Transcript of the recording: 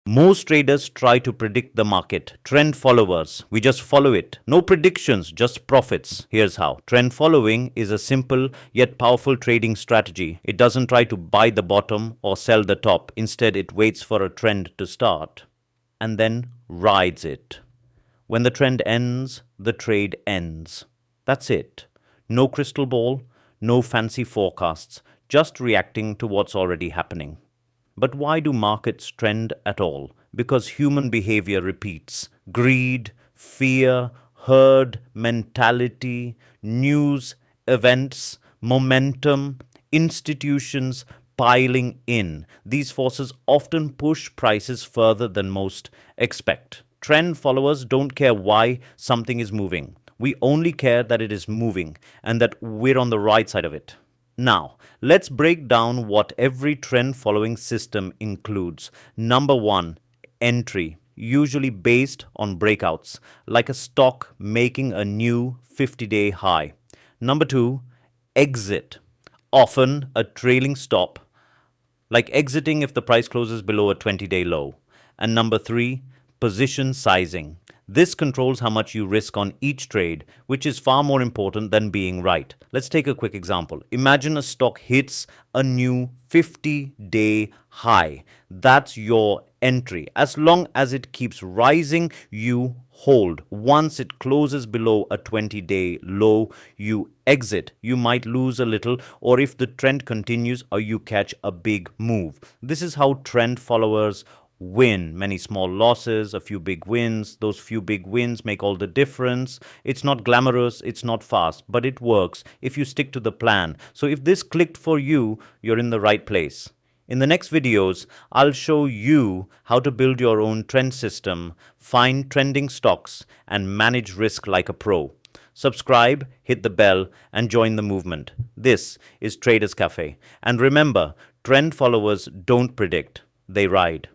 Most traders try to predict the market. Trend followers, we just follow it. No predictions, just profits. Here's how. Trend following is a simple yet powerful trading strategy. It doesn't try to buy the bottom or sell the top. Instead, it waits for a trend to start and then rides it. When the trend ends, the trade ends. That's it. No crystal ball, no fancy forecasts, just reacting to what's already happening. But why do markets trend at all? Because human behavior repeats. Greed, fear, herd mentality, news, events, momentum, institutions piling in. These forces often push prices further than most expect. Trend followers don't care why something is moving. We only care that it is moving and that we're on the right side of it. Now, let's break down what every trend following system includes. Number one, entry, usually based on breakouts, like a stock making a new 50-day high. Number two, exit, often a trailing stop, like exiting if the price closes below a 20-day low. And number three, position sizing. This controls how much you risk on each trade, which is far more important than being right. Let's take a quick example. Imagine a stock hits a new 50-day high. That's your entry. As long as it keeps rising, you hold. Once it closes below a 20-day low, you exit. You might lose a little, or if the trend continues, or you catch a big move. This is how trend followers win. Many small losses, a few big wins. Those few big wins make all the difference. It's not glamorous, it's not fast, but it works if you stick to the plan. So if this clicked for you, you're in the right place. In the next videos, I'll show you how to build your own trend system, find trending stocks, and manage risk like a pro. Subscribe, hit the bell, and join the movement. This is Traders Cafe. And remember, trend followers don't predict, they ride.